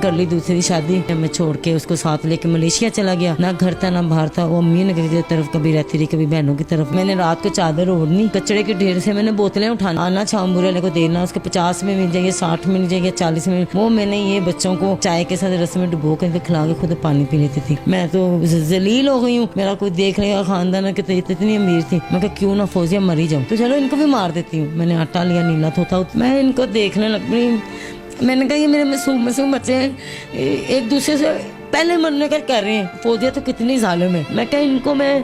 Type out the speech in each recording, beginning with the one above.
कर ली दूसरी शादी। मैं छोड़ के उसको साथ लेके मलेशिया चला गया। ना घर था ना बाहर था। वो अम्मी की तरफ कभी रहती रही, कभी बहनों की तरफ। मैंने रात को चादर ओढ़नी, कचड़े के ढेर से मैंने बोतलें उठाना, आना शाम बुरे वाले को देना, उसके 50 में मिल जाएगी, 60 में मिल जाएगी, 40 में। वो मैंने ये बच्चों को चाय के साथ रस में डुबो कर खिला के खुद पानी पी लेती थी। मैं तो जलील हो गई हूँ। मेरा कोई देख लेगा खानदान कि इतनी अमीर थी। मैं कहा क्यों ना फौजिया मरी जाऊँ, तो चलो इनको भी मार देती हूँ। मैंने आटा लिया, नीला धोता, मैं इनको देखने लग गई। मैंने कहा ये मेरे मासूम बच्चे हैं, एक दूसरे से पहले मरने का कर रहे हैं। फौजिया तो कितनी जालिम है। मैं कहा इनको मैं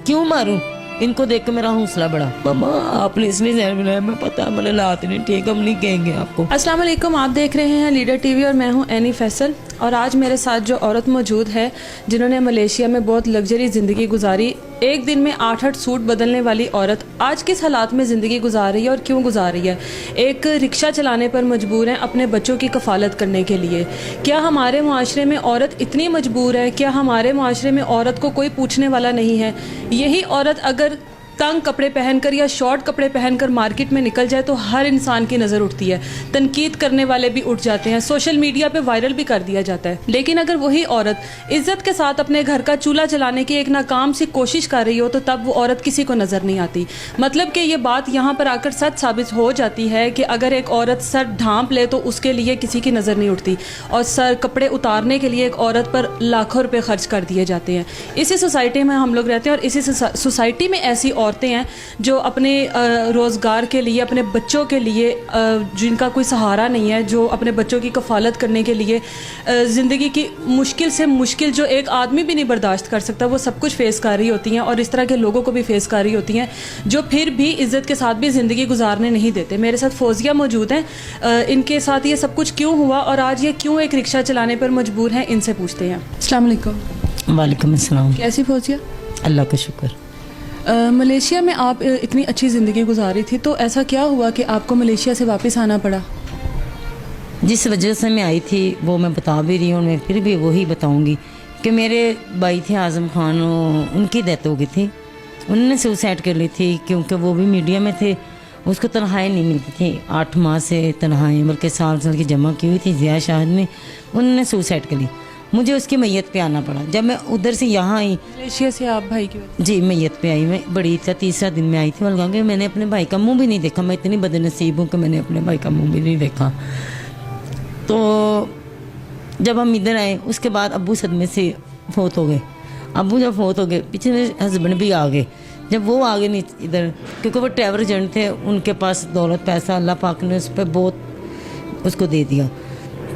क्यों मारूं। इनको देख के मेरा हौसला बढ़ा। मम्मा आपने इसलिए जहर मिलाया, मैं पता मेरे हालात नहीं ठीक, हम नहीं कहेंगे आपको। अस्सलाम वालेकुम, आप देख रहे हैं लीडर टीवी और मैं हूं एनी फैसल। और आज मेरे साथ जो औरत मौजूद है जिन्होंने मलेशिया में बहुत लग्जरी ज़िंदगी गुजारी, एक दिन में 8-8 सूट बदलने वाली औरत आज किस हालात में ज़िंदगी गुजार रही है और क्यों गुजार रही है। एक रिक्शा चलाने पर मजबूर हैं अपने बच्चों की कफ़ालत करने के लिए। क्या हमारे मुआशरे में औरत इतनी मजबूर है? क्या हमारे मुआशरे में औरत को कोई पूछने वाला नहीं है? यही औरत अगर तंग कपड़े पहनकर या शॉर्ट कपड़े पहनकर मार्केट में निकल जाए तो हर इंसान की नज़र उठती है, तनकीद करने वाले भी उठ जाते हैं, सोशल मीडिया पे वायरल भी कर दिया जाता है। लेकिन अगर वही औरत इज्जत के साथ अपने घर का चूल्हा चलाने की एक नाकाम सी कोशिश कर रही हो तो तब वो औरत किसी को नज़र नहीं आती। मतलब कि ये बात यहाँ पर आकर सच साबित हो जाती है कि अगर एक औरत सर ढांप ले तो उसके लिए किसी की नज़र नहीं उठती, और सर कपड़े उतारने के लिए एक औरत पर लाखों रुपये खर्च कर दिए जाते हैं। इसी सोसाइटी में हम लोग रहते हैं और इसी सोसाइटी में ऐसी औरतें हैं जो अपने रोज़गार के लिए, अपने बच्चों के लिए, जिनका कोई सहारा नहीं है, जो अपने बच्चों की कफ़ालत करने के लिए ज़िंदगी की मुश्किल से मुश्किल जो एक आदमी भी नहीं बर्दाश्त कर सकता वो सब कुछ फेस कर रही होती हैं। और इस तरह के लोगों को भी फेस कर रही होती हैं जो फिर भी इज़्ज़त के साथ भी ज़िंदगी गुजारने नहीं देते। मेरे साथ फौजिया मौजूद हैं। इनके साथ ये सब कुछ क्यों हुआ और आज ये क्यों एक रिक्शा चलाने पर मजबूर हैं, इनसे पूछते हैं। अस्सलाम वालेकुम। वालेकुम अस्सलाम। कैसी फौजिया? अल्लाह का शुक्र। मलेशिया में आप इतनी अच्छी ज़िंदगी गुजारी थी, तो ऐसा क्या हुआ कि आपको मलेशिया से वापस आना पड़ा? जिस वजह से मैं आई थी वो मैं बता भी रही हूँ, मैं फिर भी वही बताऊँगी कि मेरे भाई थे आज़म खान, उनकी डेथ हो गई थी। उन्होंने सुसाइड कर ली थी क्योंकि वो भी मीडिया में थे। उसको तनख्वाही नहीं मिलती थी, 8 माह से तनख्वाही बल्कि साल की जमा की हुई थी ज़िया शाहद ने। उन्होंने सुसाइड कर ली। मुझे उसकी मैयत पे आना पड़ा। जब मैं उधर से यहाँ आई, मलेशिया से आप भाई की वजह? जी मैयत पे आई। मैं बड़ी था, तीसरा दिन में आई थी। बल्कि कि मैंने अपने भाई का मुंह भी नहीं देखा। मैं इतनी बदनसीब हूँ कि मैंने अपने भाई का मुंह भी नहीं देखा। तो जब हम इधर आए उसके बाद अब्बू सदमे से फौत हो गए। अब्बू जब फौत हो गए पीछे मेरे हस्बैंड भी आ गए। जब वो आ गए नहीं इधर, क्योंकि वो ट्रैवल एजेंट थे, उनके पास दौलत पैसा अल्लाह पाक ने उस पर बहुत उसको दे दिया।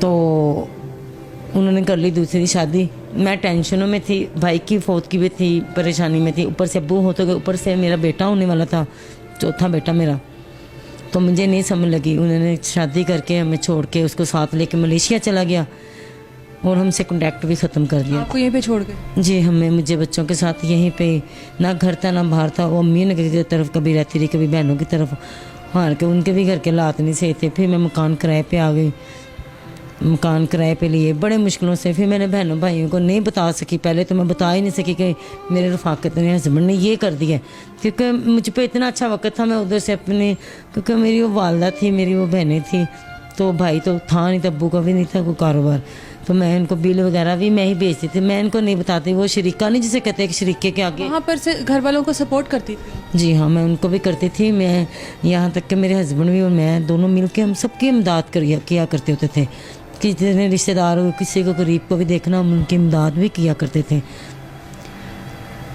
तो उन्होंने कर ली दूसरी शादी। मैं टेंशनों में थी, भाई की फौत की भी थी, परेशानी में थी। ऊपर से अब्बू होते गए, ऊपर से मेरा बेटा होने वाला था, चौथा बेटा मेरा। तो मुझे नहीं समझ लगी। उन्होंने शादी करके हमें छोड़ के उसको साथ लेके मलेशिया चला गया और हमसे कॉन्टैक्ट भी ख़त्म कर दिया। आपको यहीं पे छोड़ गए? जी, मुझे बच्चों के साथ यहीं पे, ना घर था ना बाहर था। वो अम्मी की तरफ कभी रहती रही, कभी बहनों की तरफ। हार के उनके भी घर के हालात नहीं सही थे। फिर मैं मकान किराए पे आ गई। मकान किराए पे लिए बड़े मुश्किलों से। फिर मैंने बहनों भाइयों को नहीं बता सकी। पहले तो मैं बता ही नहीं सकी कि मेरे रफ़ाकत ने, हस्बैंड ने ये कर दिया, क्योंकि मुझ पे इतना अच्छा वक्त था। मैं उधर से अपने, क्योंकि मेरी वो वालदा थी, मेरी वो बहनें थी, तो भाई तो था नहीं, तब्बू का भी नहीं था कोई कारोबार। तो मैं इनको बिल वगैरह भी मैं ही भेजती थी। मैं इनको नहीं बताती। वो शरीका नहीं जिसे कहते हैं कि शरीके के आगे। वहाँ पर से घर वालों को सपोर्ट करती थी? जी हाँ, मैं उनको भी करती थी। मैं यहाँ तक कि मेरे हस्बैंड भी और मैं दोनों मिल के हम सबकी इमदाद किया करते होते थे। किसी रिश्तेदार हो, किसी को गरीब को भी देखना, हम उनकी इमदाद भी किया करते थे।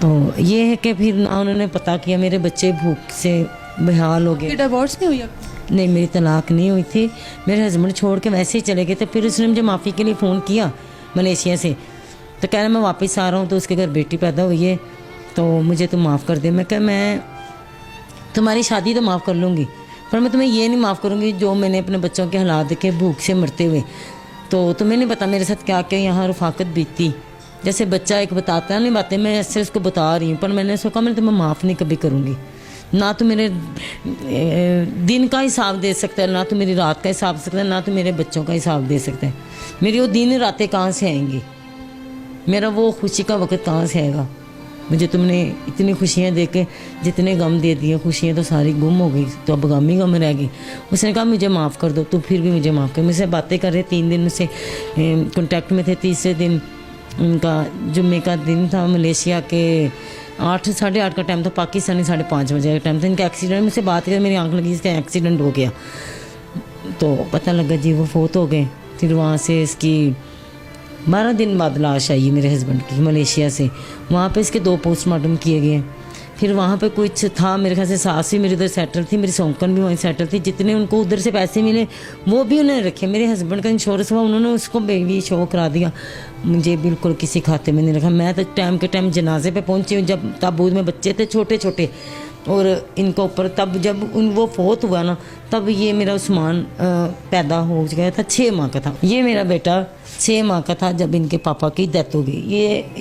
तो ये है कि फिर उन्होंने पता किया, मेरे बच्चे भूख से बेहाल हो गए। डिवोर्स नहीं हुई? नहीं, मेरी तलाक नहीं हुई थी। मेरे हस्बैंड छोड़ के वैसे ही चले गए थे। फिर उसने मुझे माफ़ी के लिए फ़ोन किया मलेशिया से, तो कह रहा मैं वापस आ रहा हूँ, तो उसके घर बेटी पैदा हुई है, तो मुझे तुम माफ़ कर दे। मैं कहा मैं तुम्हारी शादी तो माफ़ कर लूँगी, पर मैं तुम्हें ये नहीं माफ़ करूँगी जो मैंने अपने बच्चों के हालात देखे भूख से मरते हुए। तो तुम्हें नहीं पता मेरे साथ क्या क्या यहाँ रफ़ाकत बीती। जैसे बच्चा एक बताता नहीं बातें, मैं ऐसे उसको बता रही हूँ, पर मैंने उसको कहा मैं तुम्हें माफ़ नहीं कभी करूँगी। ना तो मेरे दिन का हिसाब दे सकता है, ना तो मेरी रात का हिसाब दे सकता है, ना तो मेरे बच्चों का हिसाब दे सकता है। मेरी वो दिन रातें कहाँ से आएंगी, मेरा वो खुशी का वक्त कहाँ से आएगा। मुझे तुमने इतनी खुशियाँ दे के जितने गम दे दिए, खुशियाँ तो सारी गुम हो गई, तो अब गम ही गम रह गई। उसने कहा मुझे माफ़ कर दो, तो फिर भी मुझे माफ़ कर। मुझसे बातें कर रहे, 3 दिन से कॉन्टैक्ट में थे। तीसरे दिन उनका जुम्मे का दिन था, मलेशिया के 8 साढ़े 8 का टाइम था, पाकिस्तानी 5:30 बजे का टाइम था। इनका एक्सीडेंट, मुझसे बात कर मेरी आंख लगी इसका एक्सीडेंट हो गया, तो पता लगा जी वो फोत हो गए। फिर वहाँ से इसकी 12 दिन बाद लाश आई मेरे हस्बैंड की मलेशिया से। वहाँ पे इसके 2 पोस्टमार्टम किए गए। फिर वहाँ पे कुछ था, मेरे ख्याल से सास भी मेरी उधर सेटल थी, मेरी सौंकन भी वहीं सेटल थी। जितने उनको उधर से पैसे मिले वो भी उन्होंने रखे। मेरे हस्बैंड का इंश्योरेंस हुआ, उन्होंने उसको भी शो करा दिया, मुझे बिल्कुल किसी खाते में नहीं रखा। मैं तो टाइम के टाइम जनाजे पे पहुंची हूँ, जब ताबूत में बच्चे थे छोटे छोटे, और इनके ऊपर तब जब वो फोत हुआ ना, तब ये मेरा उस्मान पैदा हो गया था, 6 माह का था। ये मेरा बेटा 6 माह का था जब इनके पापा की डेथ हो गई।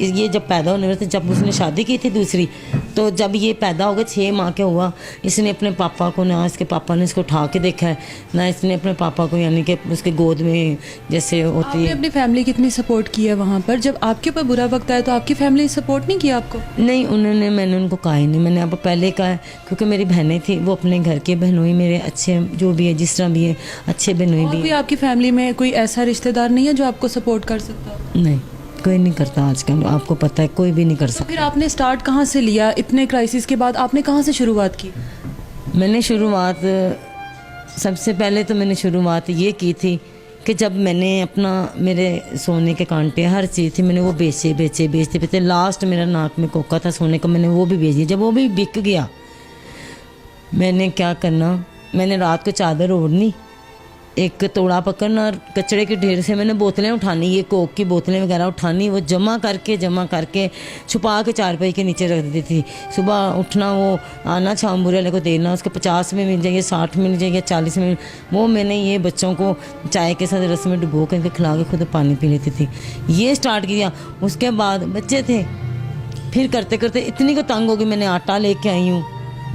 ये जब पैदा होने वाले थे, जब उसने शादी की थी दूसरी, तो जब ये पैदा हो गया 6 माह का हुआ, इसने अपने पापा को, ना इसके पापा ने इसको उठा के देखा है, ना इसने अपने पापा को, यानी कि उसके गोद में जैसे होती आपने है। अपनी फैमिली कितनी सपोर्ट की है वहाँ पर? जब आपके ऊपर बुरा वक्त आया तो आपकी फैमिली सपोर्ट नहीं किया आपको? नहीं, मैंने उनको कहा ही नहीं। मैंने आपको पहले कहा है, क्योंकि मेरी बहनें थी, वो अपने घर के बहनोई मेरे अच्छे, जो भी है जिस तरह भी है, अच्छे बहनोई और भी कोई है। आपकी फैमिली में कोई ऐसा रिश्तेदार नहीं है जो आपको सपोर्ट कर सकता हो? नहीं, कोई नहीं करता आजकल, आपको पता है, कोई भी नहीं कर सकता। फिर आपने स्टार्ट कहाँ से लिया? इतने क्राइसिस के बाद आपने कहाँ से शुरुआत की? मैंने शुरुआत, सबसे पहले तो मैंने शुरुआत ये की थी कि जब मैंने अपना, मेरे सोने के कांटे हर चीज़ थी, मैंने वो बेचते लास्ट मेरा नाक में कोका था सोने का, मैंने वो भी बेच दिया। जब वो भी बिक गया, मैंने क्या करना, मैंने रात को चादर ओढ़नी, एक तोड़ा पकड़ना, और कचड़े के ढेर से मैंने बोतलें उठानी, ये कोक की बोतलें वगैरह उठानी, वो जमा करके छुपा के चारपाई के नीचे रख देती थी। सुबह उठना, वो आना छामबूरे वाले को देना, उसके 50 में मिल जाएंगे, 60 में मिल जाएंगे, 40 में, वो मैंने ये बच्चों को चाय के साथ रस में डुबो करके खिला के खुद पानी पी लेती थी। ये स्टार्ट किया। उसके बाद बच्चे थे, फिर करते करते इतनी को तंग हो गई, मैंने आटा लेके आई हूँ,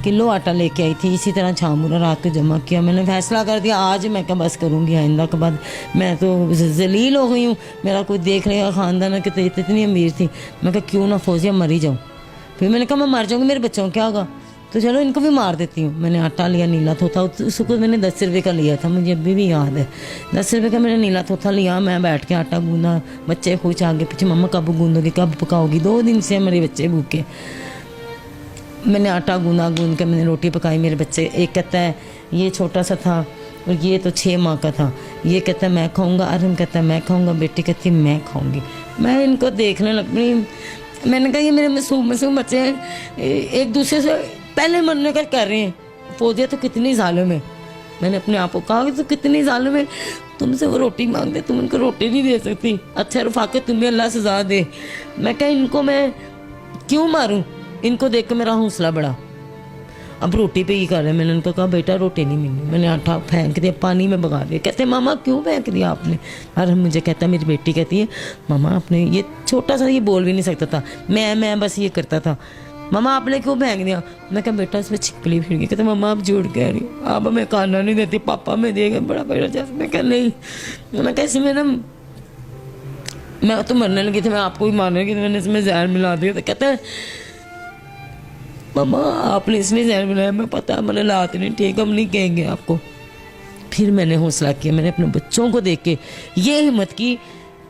किलो आटा लेके आई थी, इसी तरह छामूरा रात को जमा किया। मैंने फैसला कर दिया आज मैं क्या बस करूँगी, आइंदा के बाद मैं तो जलील हो गई हूँ, मेरा कोई देख लेगा खानदान कि इतनी अमीर थी। मैं कहा क्यों ना फौजिया मरी जाऊँ। फिर मैंने कहा मैं मर जाऊँगी, मेरे बच्चों क्या होगा, तो चलो इनको भी मार देती हूँ। मैंने आटा लिया, नीला थोथा, उसको मैंने 10 रुपये का लिया था, मुझे अभी भी याद है। 10 रुपये का मैंने नीला थोथा लिया, मैं बैठ के आटा गूंदा, बच्चे खुश आगे पीछे, मम्मा कब गूंदोगी, कब पकाओगी। 2 दिन से मेरे बच्चे भूखे। मैंने आटा गूंद के मैंने रोटी पकाई। मेरे बच्चे, एक कहता है ये छोटा सा था और ये तो 6 माह का था, ये कहता है मैं खाऊंगा, अरहम कहता है मैं खाऊंगा, बेटी कहती मैं खाऊंगी। मैं इनको देखने लग गई। मैंने कहा ये मेरे मासूम बच्चे हैं, एक दूसरे से पहले मरने का कर रहे हैं। फौजिया तो कितनी जालिम है। मैंने अपने आप को कहा कि तो कितनी जालिम है, तुमसे वो रोटी मांगते, तुम उनको रोटी नहीं दे सकती। अच्छा रफाकत, तुम्हें अल्लाह सजा दे। मैं कहा इनको मैं क्यों मारूं, इनको देख के मेरा हौसला बढ़ा। अब रोटी पे ही कर रहे हैं। मैंने उनको कहा बेटा रोटी नहीं मिली, मैंने आटा फेंक दिया, पानी में भगा दिया। कहते मामा क्यों फेंक दिया आपने। और मुझे कहता, मेरी बेटी कहती है मामा आपने, ये छोटा सा ये बोल भी नहीं सकता था, मैं बस ये करता था, मामा आपने क्यों फेंक दिया। मैं कहा बेटा इसमें छिपकली फिर गई। कहते मामा आप झूठ कह रही हो, आप हमें खाना नहीं देती, पापा में देगा बड़ा बड़ा जैसे। मैं कहा नहीं, मैं कैसे, मैं तो मरने लगी थी, मैं आपको भी मारने लगी थी, मैंने इसमें जहर मिला दिया। तो कहता है मामा आपने इसलिए जहर मिलाया, मैं पता मैंने लात नहीं ठीक, हम नहीं कहेंगे आपको। फिर मैंने हौसला किया, मैंने अपने बच्चों को देख के ये हिम्मत की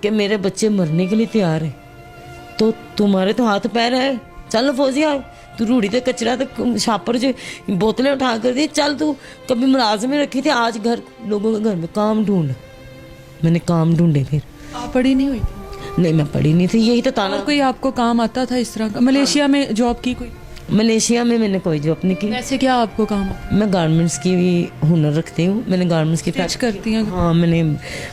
कि मेरे बच्चे मरने के लिए तैयार हैं, तो तुम्हारे तो हाथ पैर है, चल फौजिया तू रूढ़ी ते कचरा तो छापर जो बोतलें उठा कर दी, चल तू कभी मुलाजिम में रखी थी, आज घर लोगों के घर में काम ढूंढ। मैंने काम ढूंढे। फिर आप पढ़ी नहीं हुई? नहीं मैं पढ़ी नहीं थी, यही तो ताना। और कोई आपको काम आता था इस तरह का? मलेशिया में जॉब की कोई? मलेशिया में मैंने कोई जॉब नहीं की। वैसे क्या आपको काम आता? मैं गारमेंट्स की भी हुनर रखती हूँ, मैंने गारमेंट्स की स्टिच करती हैं? हाँ, मैंने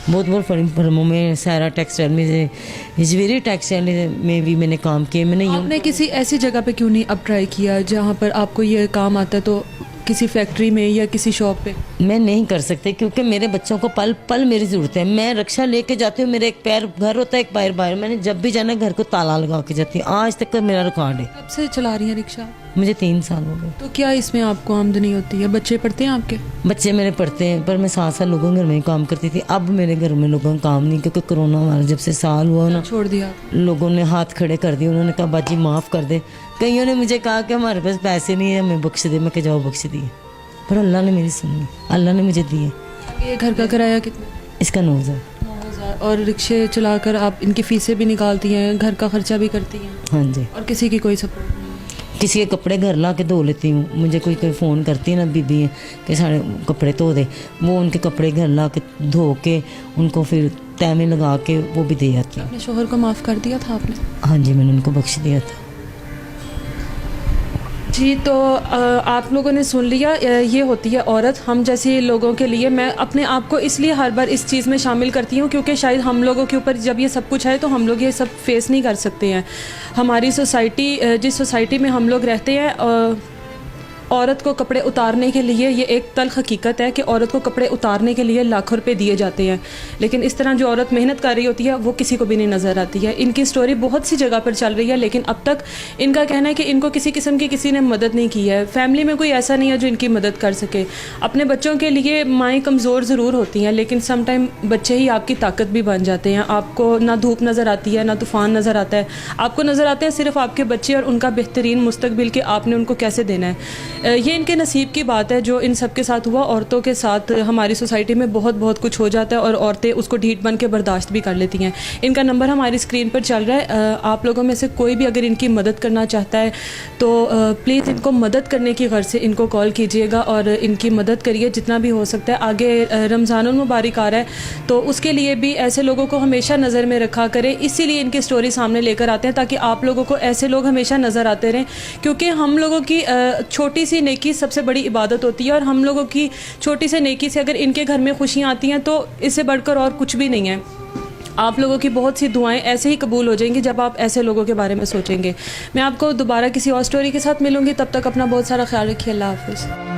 बहुत फिल्मों में, सारा टेक्सटाइल में, हिजवेरी टेक्सटाइल में भी मैंने काम किया। मैंने आपने किसी ऐसी जगह पे क्यों नहीं अब ट्राई किया जहाँ पर आपको ये काम आता, तो किसी फैक्ट्री में या किसी शॉप पे? मैं नहीं कर सकती क्योंकि मेरे बच्चों को पल पल मेरी ज़रूरत है। मैं रिक्शा लेके जाती हूँ, मेरा एक पैर घर होता है, एक पैर बाहर। मैंने जब भी जाना घर को ताला लगा के जाती हूँ, आज तक का मेरा रिकॉर्ड है। कब से चला रही हैं रिक्शा? मुझे 3 साल हो गए। तो क्या इसमें आपको आमदनी होती है? बच्चे पढ़ते हैं आपके? बच्चे मेरे पढ़ते हैं, पर मैं 7 साल लोगों के घर में ही काम करती थी। अब मेरे घर में लोगों का काम नहीं, क्योंकि कोरोना हमारा जब से साल हुआ ना, छोड़ दिया? लोगों ने हाथ खड़े कर दिए। उन्होंने कहा बाजी माफ़ कर दे। कईयों ने मुझे कहा कि हमारे पास पैसे नहीं है, हमें बख्श दे। मैं कह जाओ बख्श दिए, पर अल्लाह ने मेरी सुनी, अल्लाह ने मुझे दिए। ये घर का किराया कितना? इसका 9,000। 9,000। और रिक्शे चलाकर आप इनकी फीसें भी निकालती हैं, घर का खर्चा भी करती हैं? हाँ जी। और किसी की कोई सपोर्ट नहीं? किसी के कपड़े घर ला के धो लेती हूँ। मुझे कोई कोई फ़ोन करती है ना बीबी है कि सारे कपड़े धो दे, वो उनके कपड़े घर ला के धो के उनको फिर तय में लगा के वो भी दे जाती हूँ। अपने शोहर को माफ़ कर दिया था आपने? हाँ जी, मैंने उनको बख्श दिया था। जी, तो आप लोगों ने सुन लिया, ये होती है औरत। हम जैसे लोगों के लिए मैं अपने आप को इसलिए हर बार इस चीज़ में शामिल करती हूँ क्योंकि शायद हम लोगों के ऊपर जब ये सब कुछ है तो हम लोग ये सब फेस नहीं कर सकते हैं। हमारी सोसाइटी, जिस सोसाइटी में हम लोग रहते हैं, औरत को कपड़े उतारने के लिए, ये एक तल्ख हकीकत है कि औरत को कपड़े उतारने के लिए लाखों रुपए दिए जाते हैं, लेकिन इस तरह जो औरत मेहनत कर रही होती है वो किसी को भी नहीं नज़र आती है। इनकी स्टोरी बहुत सी जगह पर चल रही है, लेकिन अब तक इनका कहना है कि इनको किसी किस्म की किसी ने मदद नहीं की है। फैमिली में कोई ऐसा नहीं है जो इनकी मदद कर सके। अपने बच्चों के लिए माएँ कमज़ोर ज़रूर होती हैं, लेकिन सम टाइम बच्चे ही आपकी ताकत भी बन जाते हैं। आपको ना धूप नज़र आती है, ना तूफ़ान नज़र आता है, आपको नज़र आते हैं सिर्फ आपके बच्चे और उनका बेहतरीन मुस्तकबिल कि आपने उनको कैसे देना है। ये इनके नसीब की बात है जो इन सब के साथ हुआ। औरतों के साथ हमारी सोसाइटी में बहुत बहुत कुछ हो जाता है और औरतें उसको ढीठ बन के बर्दाश्त भी कर लेती हैं। इनका नंबर हमारी स्क्रीन पर चल रहा है। आप लोगों में से कोई भी अगर इनकी मदद करना चाहता है तो प्लीज़ इनको मदद करने की गर्ज से इनको कॉल कीजिएगा और इनकी मदद करिए जितना भी हो सकता है। आगे रमज़ानुल मुबारक आ रहा है तो उसके लिए भी ऐसे लोगों को हमेशा नज़र में रखा करें। इसीलिए इनकी स्टोरी सामने लेकर आते हैं ताकि आप लोगों को ऐसे लोग हमेशा नज़र आते रहें, क्योंकि हम लोगों की छोटी सी नेकी सबसे बड़ी इबादत होती है और हम लोगों की छोटी सी नेकी से अगर इनके घर में खुशियाँ आती हैं तो इससे बढ़कर और कुछ भी नहीं है। आप लोगों की बहुत सी दुआएं ऐसे ही कबूल हो जाएंगी जब आप ऐसे लोगों के बारे में सोचेंगे। मैं आपको दोबारा किसी और स्टोरी के साथ मिलूंगी, तब तक अपना बहुत सारा ख्याल रखिए। अल्लाह हाफ़िज़।